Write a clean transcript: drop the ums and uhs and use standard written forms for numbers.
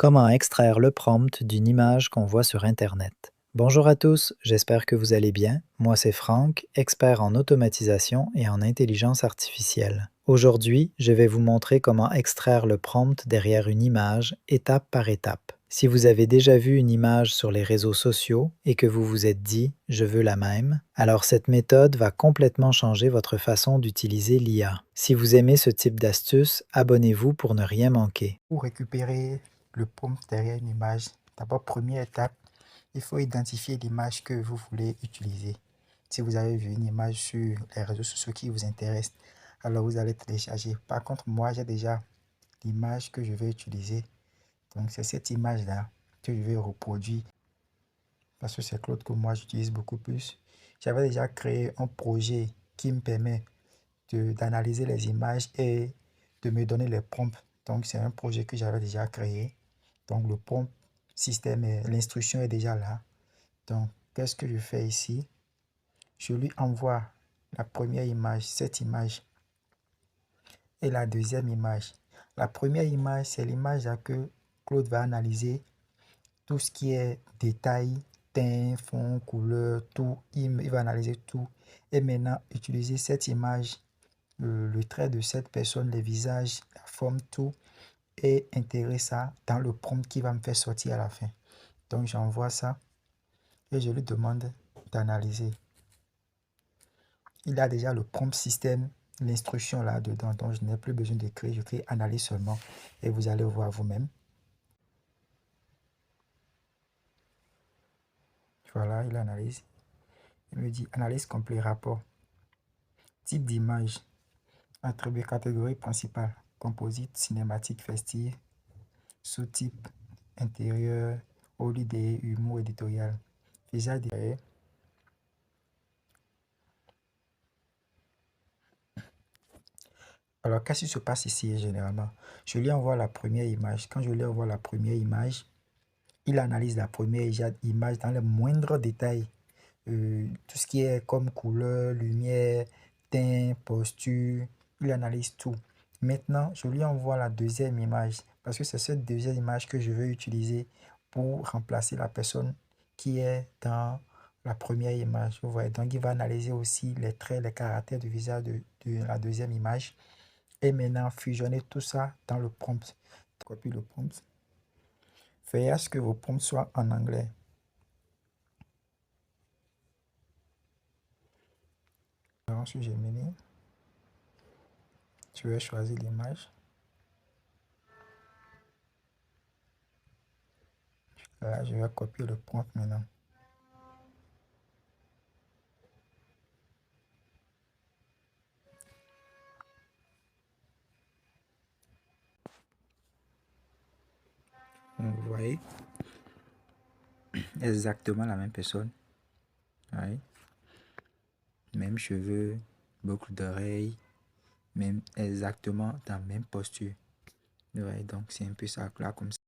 Comment extraire le prompt d'une image qu'on voit sur Internet? Bonjour à tous, j'espère que vous allez bien. Moi c'est Franck, expert en automatisation et en intelligence artificielle. Aujourd'hui, je vais vous montrer comment extraire le prompt derrière une image, étape par étape. Si vous avez déjà vu une image sur les réseaux sociaux et que vous vous êtes dit «je veux la même», alors cette méthode va complètement changer votre façon d'utiliser l'IA. Si vous aimez ce type d'astuce, abonnez-vous pour ne rien manquer. Pour récupérer le prompt derrière une image, d'abord, première étape, il faut identifier l'image que vous voulez utiliser. Si vous avez vu une image sur les réseaux sociaux qui vous intéresse, alors vous allez télécharger. Par contre, moi, j'ai déjà l'image que je vais utiliser. Donc, c'est cette image-là que je vais reproduire parce que c'est Claude que moi, j'utilise beaucoup plus. J'avais déjà créé un projet qui me permet d'analyser les images et de me donner les prompts. Donc, c'est un projet que j'avais déjà créé. Donc, le prompt système, l'instruction est déjà là. Donc, qu'est-ce que je fais ici? Je lui envoie la première image, cette image, et la deuxième image. La première image, c'est l'image que Claude va analyser. Tout ce qui est détail, teint, fond, couleur, tout. Il va analyser tout. Et maintenant, utiliser cette image, le trait de cette personne, les visages, la forme, tout, et intégrer ça dans le prompt qui va me faire sortir à la fin. Donc, j'envoie ça et je lui demande d'analyser. Il a déjà le prompt système, l'instruction là-dedans, donc je n'ai plus besoin d'écrire, je crée analyse seulement et vous allez voir vous-même. Voilà, il analyse. Il me dit analyse complet rapport. Type d'image, attribut catégorie principale, composite, cinématique, festive, sous-type, intérieur, holiday, humour éditorial. Visage derrière. Alors, qu'est-ce qui se passe ici généralement? Je lui envoie la première image. Quand je lui envoie la première image, il analyse la première image dans les moindres détails. Tout ce qui est comme couleur, lumière, teint, posture, il analyse tout. Maintenant, je lui envoie la deuxième image parce que c'est cette deuxième image que je veux utiliser pour remplacer la personne qui est dans la première image. Vous voyez, donc il va analyser aussi les traits, les caractères du visage de la deuxième image et maintenant fusionner tout ça dans le prompt. Copie le prompt. Veillez à ce que vos prompts soient en anglais. Sur Gemini, je vais choisir l'image. Là, je vais copier le prompt maintenant. Vous voyez, exactement la même personne. Oui. Même cheveux, boucle d'oreille, même exactement dans la même posture. Ouais, donc c'est un peu ça là comme ça.